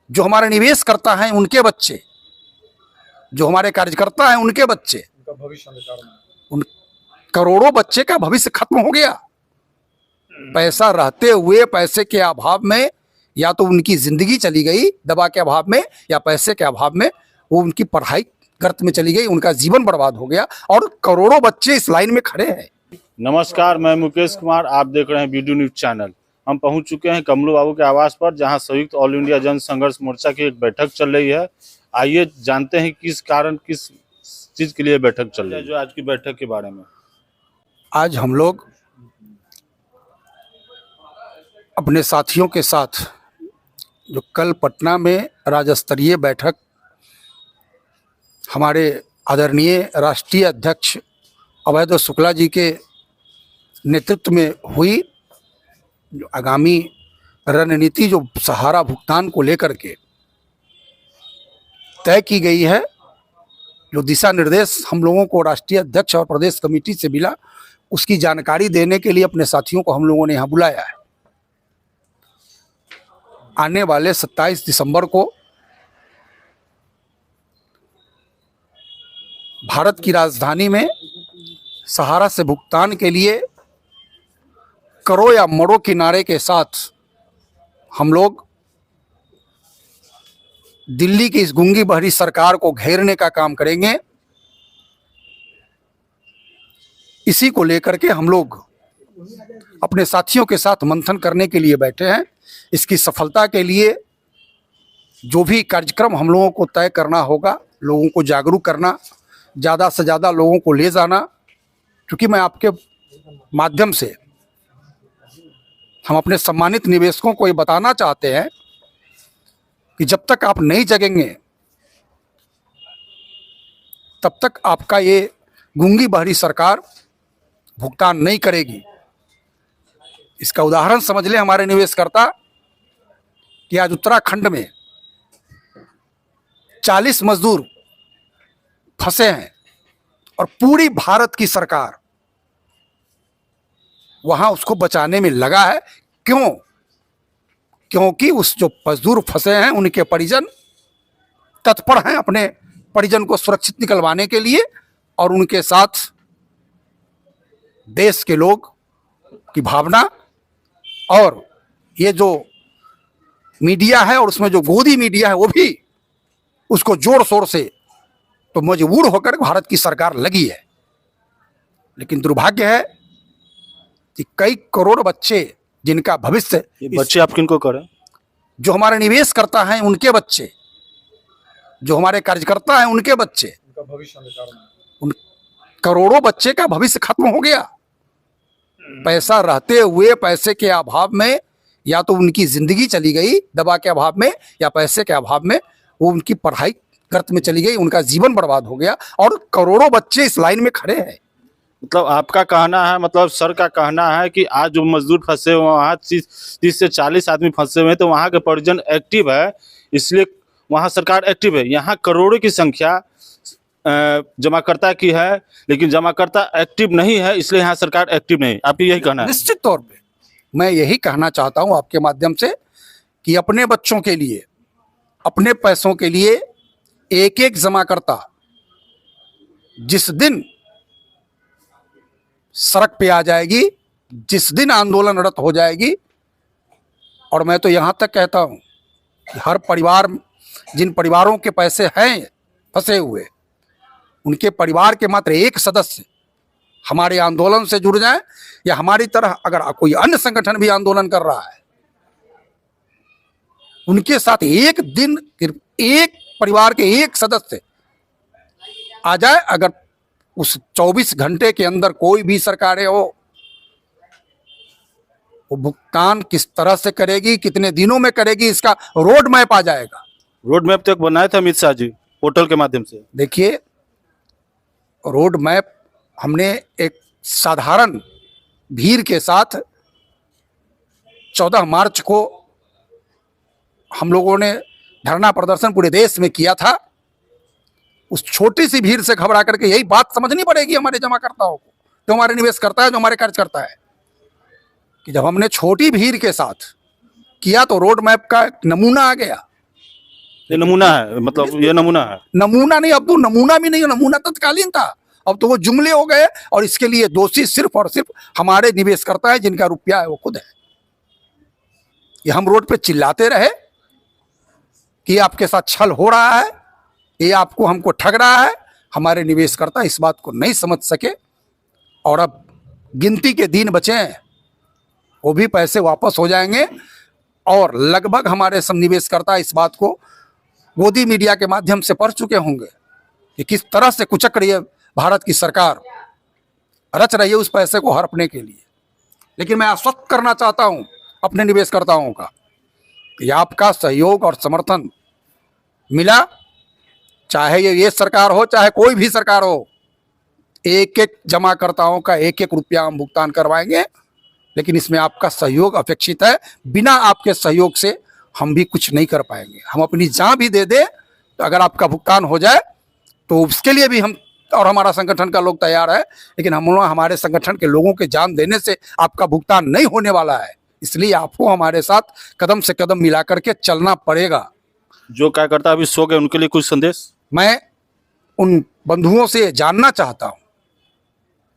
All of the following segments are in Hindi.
जो हमारा निवेश करता है उनके बच्चे, जो हमारे कार्यकर्ता हैं उनके बच्चे, उनका भविष्य अंधकार में। उन करोड़ों बच्चे का भविष्य खत्म हो गया। पैसा रहते हुए पैसे के अभाव में या तो उनकी जिंदगी चली गई दवा के अभाव में, या पैसे के अभाव में वो उनकी पढ़ाई गर्त में चली गई, उनका जीवन बर्बाद हो गया और करोड़ों बच्चे इस लाइन में खड़े हैं। नमस्कार, मैं मुकेश कुमार, आप देख रहे हैं बीडू न्यूज चैनल। हम पहुंच चुके हैं कमलू बाबू के आवास पर, जहां संयुक्त ऑल इंडिया जन संघर्ष मोर्चा की एक बैठक चल रही है। आइए जानते हैं किस कारण, किस चीज के लिए बैठक चल रही है। जो आज की बैठक के बारे में, आज हम लोग अपने साथियों के साथ जो कल पटना में राज्य स्तरीय बैठक हमारे आदरणीय राष्ट्रीय अध्यक्ष अभयदेव शुक्ला जी के नेतृत्व में हुई, जो आगामी रणनीति जो सहारा भुगतान को लेकर के तय की गई है, जो दिशा निर्देश हम लोगों को राष्ट्रीय अध्यक्ष और प्रदेश कमेटी से मिला, उसकी जानकारी देने के लिए अपने साथियों को हम लोगों ने यहाँ बुलाया है। आने वाले 27 दिसंबर को भारत की राजधानी में सहारा से भुगतान के लिए करो या मरो के नारे के साथ हम लोग दिल्ली की इस गूंगी बहरी सरकार को घेरने का काम करेंगे। इसी को लेकर के हम लोग अपने साथियों के साथ मंथन करने के लिए बैठे हैं। इसकी सफलता के लिए जो भी कार्यक्रम हम लोगों को तय करना होगा, लोगों को जागरूक करना, ज़्यादा से ज़्यादा लोगों को ले जाना, क्योंकि मैं आपके माध्यम से हम अपने सम्मानित निवेशकों को ये बताना चाहते हैं कि जब तक आप नहीं जगेंगे तब तक आपका ये गूंगी बहरी सरकार भुगतान नहीं करेगी। इसका उदाहरण समझ लें हमारे निवेशकर्ता कि आज उत्तराखंड में 40 मजदूर फंसे हैं और पूरी भारत की सरकार वहां उसको बचाने में लगा है। क्यों? क्योंकि उस जो मजदूर फंसे हैं उनके परिजन तत्पर हैं अपने परिजन को सुरक्षित निकलवाने के लिए, और उनके साथ देश के लोग की भावना, और ये जो मीडिया है और उसमें जो गोदी मीडिया है वो भी उसको जोर शोर से तो मजबूर होकर भारत की सरकार लगी है। लेकिन दुर्भाग्य है कि कई करोड़ बच्चे जिनका भविष्य, ये बच्चे आप किनको करें? जो हमारे निवेश करता है उनके बच्चे, जो हमारे कार्यकर्ता हैं उनके बच्चे, उनका भविष्य अंधकार में। उन करोड़ों बच्चे का भविष्य खत्म हो गया। पैसा रहते हुए पैसे के अभाव में या तो उनकी जिंदगी चली गई दवा के अभाव में, या पैसे के अभाव में वो उनकी पढ़ाई गर्त में चली गई, उनका जीवन बर्बाद हो गया और करोड़ों बच्चे इस लाइन में खड़े हैं। मतलब आपका कहना है, मतलब सर का कहना है कि आज जो मजदूर फंसे हुए, वहाँ 30 से 40 आदमी फंसे हुए हैं, तो वहाँ के परिजन एक्टिव है, इसलिए वहाँ सरकार एक्टिव है। यहाँ करोड़ों की संख्या जमाकर्ता की है, लेकिन जमाकर्ता एक्टिव नहीं है, इसलिए यहाँ सरकार एक्टिव नहीं। आपकी यही कहना है? निश्चित तौर पे मैं यही कहना चाहता हूँ आपके माध्यम से कि अपने बच्चों के लिए, अपने पैसों के लिए एक एक जमाकर्ता जिस दिन सड़क पे आ जाएगी, जिस दिन आंदोलनरत हो जाएगी, और मैं तो यहाँ तक कहता हूँ कि हर परिवार, जिन परिवारों के पैसे हैं फंसे हुए, उनके परिवार के मात्र एक सदस्य हमारे आंदोलन से जुड़ जाएं, या हमारी तरह अगर कोई अन्य संगठन भी आंदोलन कर रहा है उनके साथ एक दिन एक परिवार के एक सदस्य आ जाए। अगर उस 24 घंटे के अंदर कोई भी सरकारें हो, वो भुगतान किस तरह से करेगी, कितने दिनों में करेगी, इसका रोड मैप आ जाएगा। रोड मैप तक बनाया था अमित शाह जी पोर्टल के माध्यम से। देखिए, रोड मैप हमने एक साधारण भीड़ के साथ 14 मार्च को हम लोगों ने धरना प्रदर्शन पूरे देश में किया था। उस छोटी सी भीड़ से घबरा करके यही बात समझनी पड़ेगी हमारे जमाकर्ताओं को, जो हमारे निवेश करता है, जो हमारे कार्यकर्ता है, कि जब हमने छोटी भीड़ के साथ किया तो रोड मैप का एक नमूना आ गया। ये नमूना है, मतलब ये नमूना है। नमूना नहीं, अब तो नमूना भी नहीं, नमूना तत्कालीन था, अब तो वो जुमले हो गए। और इसके लिए दोषी सिर्फ और सिर्फ हमारे निवेशकर्ता है, जिनका रुपया है वो खुद है। ये हम रोड पे चिल्लाते रहे कि आपके साथ छल हो रहा है, ये आपको हमको ठग रहा है, हमारे निवेशकर्ता इस बात को नहीं समझ सके। और अब गिनती के दिन बचे हैं, वो भी पैसे वापस हो जाएंगे। और लगभग हमारे सब निवेशकर्ता इस बात को गोदी मीडिया के माध्यम से पढ़ चुके होंगे कि किस तरह से कुचक रही है भारत की सरकार, रच रही है उस पैसे को हड़पने के लिए। लेकिन मैं आश्वस्त करना चाहता हूं अपने निवेशकर्ताओं का कि आपका सहयोग और समर्थन मिला, चाहे ये सरकार हो चाहे कोई भी सरकार हो, एक एक जमाकर्ताओं का एक एक रुपया हम भुगतान करवाएंगे। लेकिन इसमें आपका सहयोग अपेक्षित है, बिना आपके सहयोग से हम भी कुछ नहीं कर पाएंगे। हम अपनी जान भी दे दे तो अगर आपका भुगतान हो जाए तो उसके लिए भी हम और हमारा संगठन का लोग तैयार है। लेकिन हमारे संगठन के लोगों के जान देने से आपका भुगतान नहीं होने वाला है, इसलिए आपको हमारे साथ कदम से कदम मिला करके चलना पड़ेगा। जो कार्यकर्ता अभी सो गए उनके लिए कुछ संदेश? मैं उन बंधुओं से जानना चाहता हूं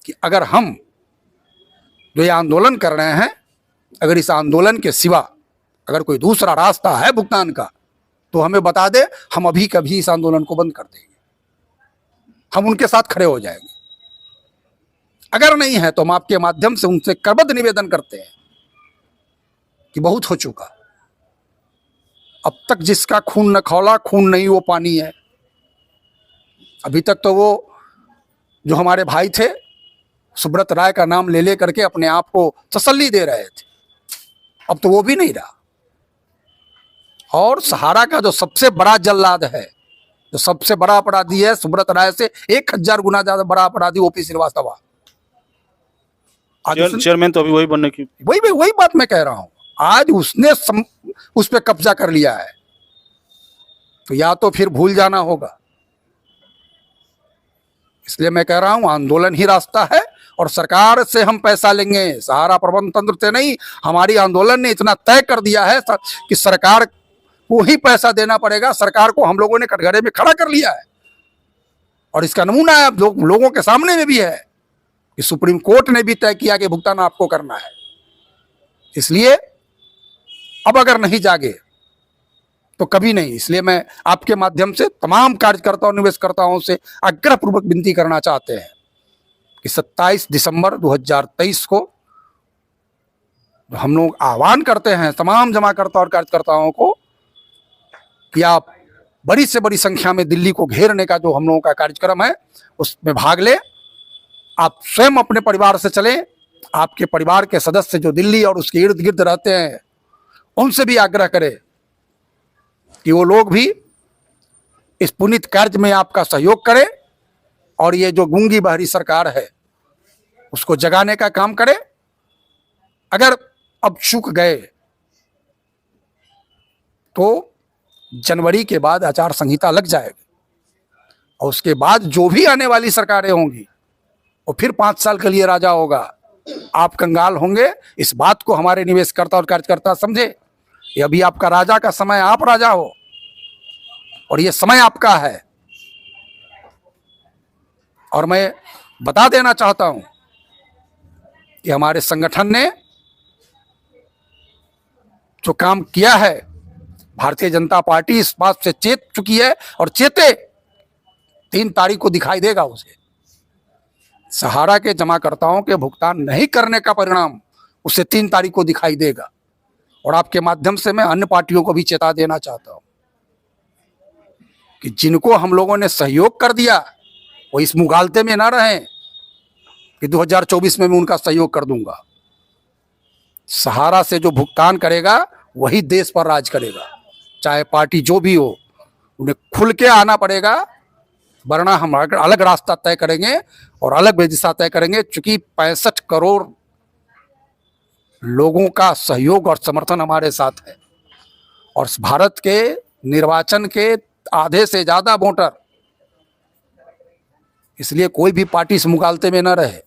कि अगर हम जो ये आंदोलन कर रहे हैं, अगर इस आंदोलन के सिवा अगर कोई दूसरा रास्ता है भुगतान का तो हमें बता दे, हम अभी कभी इस आंदोलन को बंद कर देंगे, हम उनके साथ खड़े हो जाएंगे। अगर नहीं है तो हम आपके माध्यम से उनसे करबद्ध निवेदन करते हैं कि बहुत हो चुका, अब तक जिसका खून न खौला खून नहीं वो पानी है। अभी तक तो वो जो हमारे भाई थे सुब्रत राय का नाम ले करके अपने आप को तसल्ली दे रहे थे, अब तो वो भी नहीं रहा। और सहारा का जो सबसे बड़ा जल्लाद है, जो सबसे बड़ा अपराधी है, सुब्रत राय से 1000 गुना ज्यादा बड़ा अपराधी ओपी श्रीवास्तव। चेयरमैन तो अभी वही बनने की, वही बात मैं कह रहा हूं, आज उसने उस पर कब्जा कर लिया है, तो या तो फिर भूल जाना होगा। इसलिए मैं कह रहा हूं आंदोलन ही रास्ता है और सरकार से हम पैसा लेंगे, सहारा प्रबंध तंत्र से नहीं। हमारी आंदोलन ने इतना तय कर दिया है कि सरकार को ही पैसा देना पड़ेगा। सरकार को हम लोगों ने कटघरे में खड़ा कर लिया है और इसका नमूना है लोगों के सामने में भी है कि सुप्रीम कोर्ट ने भी तय किया कि भुगतान आपको करना है। इसलिए अब अगर नहीं जागे तो कभी नहीं। इसलिए मैं आपके माध्यम से तमाम कार्यकर्ताओं निवेशकर्ताओं से आग्रहपूर्वक विनती करना चाहते हैं कि 27 दिसंबर 2023 को हम लोग आह्वान करते हैं तमाम जमाकर्ता और कार्यकर्ताओं को कि आप बड़ी से बड़ी संख्या में दिल्ली को घेरने का जो हम लोगों का कार्यक्रम है उसमें भाग ले। आप स्वयं अपने परिवार से चलें, आपके परिवार के सदस्य जो दिल्ली और उसके इर्द गिर्द रहते हैं उनसे भी आग्रह करें कि वो लोग भी इस पुनीत कार्य में आपका सहयोग करें और ये जो गूंगी बहरी सरकार है उसको जगाने का काम करें। अगर अब चूक गए तो जनवरी के बाद आचार संहिता लग जाएगी और उसके बाद जो भी आने वाली सरकारें होंगी वो फिर 5 साल के लिए राजा होगा। आप कंगाल होंगे, इस बात को हमारे निवेशकर्ता और कार्यकर्ता समझे। ये अभी आपका राजा का समय, आप राजा हो और ये समय आपका है। और मैं बता देना चाहता हूं कि हमारे संगठन ने जो काम किया है, भारतीय जनता पार्टी इस बात से चेत चुकी है और चेते 3 तारीख को दिखाई देगा उसे। सहारा के जमाकर्ताओं के भुगतान नहीं करने का परिणाम उसे 3 तारीख को दिखाई देगा। और आपके माध्यम से मैं अन्य पार्टियों को भी चेता देना चाहता हूं कि जिनको हम लोगों ने सहयोग कर दिया वो इस मुगालते में ना रहें कि 2024 में मैं उनका सहयोग कर दूंगा। सहारा से जो भुगतान करेगा वही देश पर राज करेगा, चाहे पार्टी जो भी हो। उन्हें खुल के आना पड़ेगा, वरना हम अलग रास्ता तय करेंगे और अलग दिशा तय करेंगे। चूंकि 65 करोड़ लोगों का सहयोग और समर्थन हमारे साथ है और भारत के निर्वाचन के आधे से ज्यादा वोटर, इसलिए कोई भी पार्टी इस मुगालते में न रहे।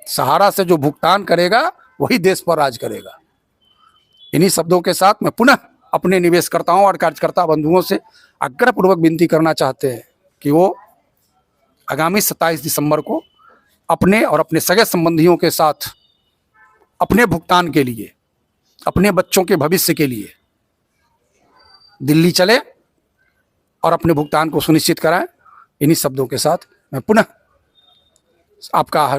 सहारा से जो भुगतान करेगा वही देश पर राज करेगा। इन्हीं शब्दों के साथ मैं पुनः अपने निवेशकर्ताओं और कार्यकर्ता बंधुओं से आग्रहपूर्वक विनती करना चाहते हैं कि वो आगामी 27 दिसंबर को अपने और अपने सगे संबंधियों के साथ अपने भुगतान के लिए, अपने बच्चों के भविष्य के लिए दिल्ली चले और अपने भुगतान को सुनिश्चित कराएं। इन्हीं शब्दों के साथ मैं पुनः आपका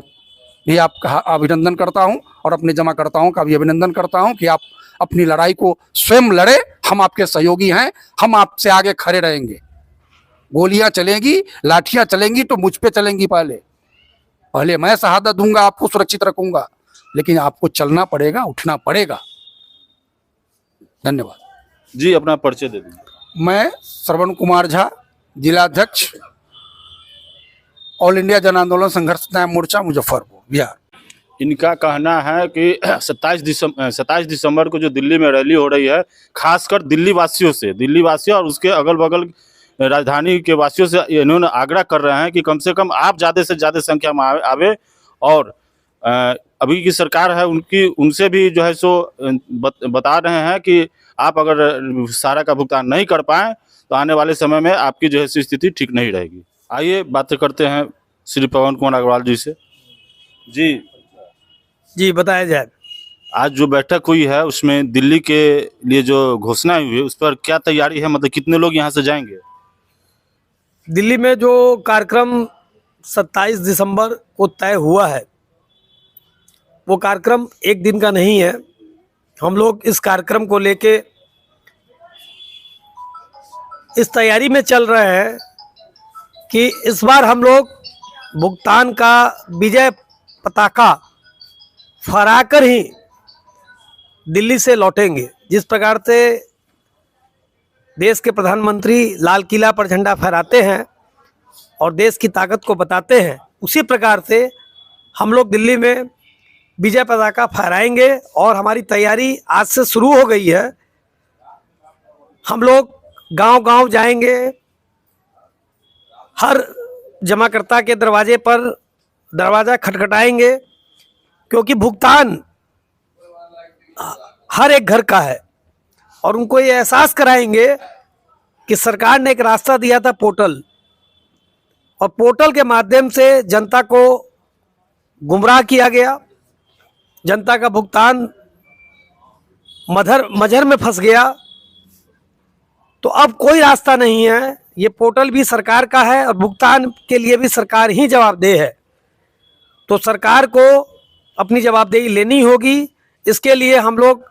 भी आपका अभिनंदन करता हूं और अपने जमाकर्ताओं का भी अभिनंदन करता हूं कि आप अपनी लड़ाई को स्वयं लड़े। हम आपके सहयोगी हैं, हम आपसे आगे खड़े रहेंगे। गोलियां चलेंगी, लाठियां चलेंगी तो मुझ पे चलेंगी। पहले मैं शहादत दूंगा, आपको सुरक्षित रखूंगा, लेकिन आपको चलना पड़ेगा, उठना पड़ेगा। धन्यवाद जी। अपना परिचय दे दीजिए। मैं श्रवण कुमार झा, जिलाध्यक्ष ऑल इंडिया जन आंदोलन संघर्ष न्याय मोर्चा मुजफ्फरपुर बिहार। इनका कहना है कि 27 दिसंबर को जो दिल्ली में रैली हो रही है, खासकर दिल्ली वासियों और उसके अगल बगल राजधानी के वासियों से इन्होंने आग्रह कर रहे हैं कि कम से कम आप ज़्यादा से ज़्यादा संख्या में आवे और अभी की सरकार है उनसे भी जो है सो बता रहे हैं कि आप अगर सारा का भुगतान नहीं कर पाएँ तो आने वाले समय में आपकी जो है सो स्थिति ठीक नहीं रहेगी। आइए बातें करते हैं श्री पवन कुमार अग्रवाल जी से। जी बताया जाए। आज जो बैठक हुई है उसमें दिल्ली के लिए जो घोषणा हुई है उस पर क्या तैयारी है, मतलब कितने लोग यहाँ से जाएंगे? दिल्ली में जो कार्यक्रम 27 दिसंबर को तय हुआ है वो कार्यक्रम एक दिन का नहीं है। हम लोग इस कार्यक्रम को लेके इस तैयारी में चल रहे हैं कि इस बार हम लोग भुगतान का विजय पताका फहराकर ही दिल्ली से लौटेंगे। जिस प्रकार से देश के प्रधानमंत्री लाल किला पर झंडा फहराते हैं और देश की ताकत को बताते हैं, उसी प्रकार से हम लोग दिल्ली में विजय पताका फहराएंगे और हमारी तैयारी आज से शुरू हो गई है। हम लोग गांव-गांव जाएंगे, हर जमाकर्ता के दरवाजे पर दरवाज़ा खटखटाएंगे, क्योंकि भुगतान हर एक घर का है और उनको ये एहसास कराएंगे कि सरकार ने एक रास्ता दिया था पोर्टल, और पोर्टल के माध्यम से जनता को गुमराह किया गया, जनता का भुगतान मझर में फंस गया। तो अब कोई रास्ता नहीं है, ये पोर्टल भी सरकार का है और भुगतान के लिए भी सरकार ही जवाबदेह है। तो सरकार को अपनी जवाबदेही लेनी होगी। इसके लिए हम लोग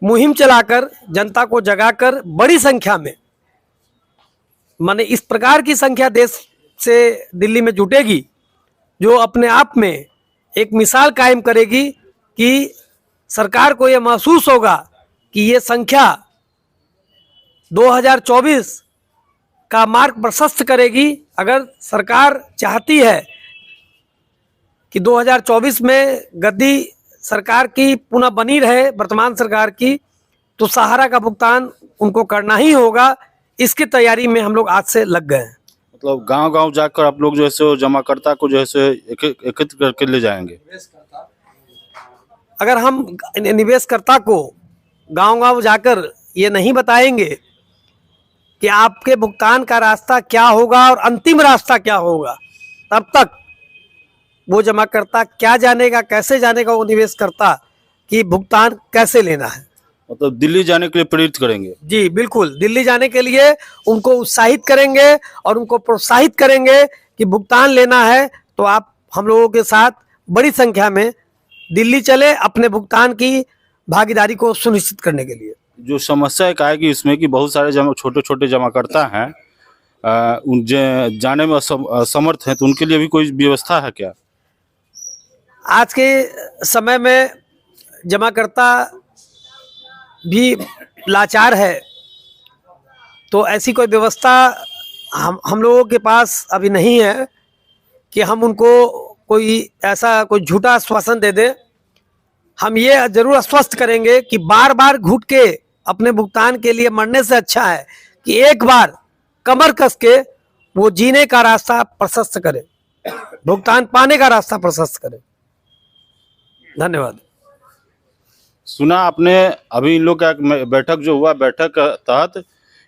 मुहिम चलाकर जनता को जगाकर बड़ी संख्या में, माने इस प्रकार की संख्या देश से दिल्ली में जुटेगी जो अपने आप में एक मिसाल कायम करेगी कि सरकार को ये महसूस होगा कि ये संख्या 2024 का मार्ग प्रशस्त करेगी। अगर सरकार चाहती है कि 2024 में गद्दी सरकार की पुनः बनी रहे, वर्तमान सरकार की, तो सहारा का भुगतान उनको करना ही होगा। इसकी तैयारी में हम लोग आज से लग गए हैं। मतलब गांव-गांव जाकर आप लोग जो है सो जमाकर्ता को जो है सो एकत्रित करके ले जाएंगे। अगर हम निवेशकर्ता को गांव-गांव जाकर ये नहीं बताएंगे कि आपके भुगतान का रास्ता क्या होगा और अंतिम रास्ता क्या होगा, तब तक वो जमाकर्ता क्या जानेगा, कैसे जानेगा वो निवेशकर्ता कि भुगतान कैसे लेना है। मतलब दिल्ली जाने के लिए प्रेरित करेंगे। जी बिल्कुल, दिल्ली जाने के लिए उनको उत्साहित करेंगे और उनको प्रोत्साहित करेंगे कि भुगतान लेना है तो आप हम लोगों के साथ बड़ी संख्या में दिल्ली चले अपने भुगतान की भागीदारी को सुनिश्चित करने के लिए। जो समस्या एक आएगी इसमें कि बहुत सारे छोटे छोटे जमाकर्ता हैं, उन जाने में असमर्थ हैं, तो उनके लिए भी कोई व्यवस्था है क्या? आज के समय में जमाकर्ता भी लाचार है, तो ऐसी कोई व्यवस्था हम लोगों के पास अभी नहीं है कि हम उनको कोई ऐसा कोई झूठा आश्वासन दे दें। हम ये जरूर आश्वस्त करेंगे कि बार बार घुट के अपने भुगतान के लिए मरने से अच्छा है कि एक बार कमर कस के वो जीने का रास्ता प्रशस्त करे, भुगतान पाने का रास्ता प्रशस्त करे। धन्यवाद। सुना आपने अभी इन लोग का एक बैठक जो हुआ, बैठक के तहत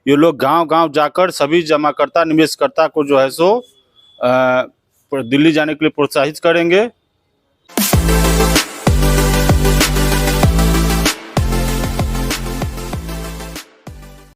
ये लोग गांव-गांव जाकर सभी जमाकर्ता निवेशकर्ता को जो है सो दिल्ली जाने के लिए प्रोत्साहित करेंगे।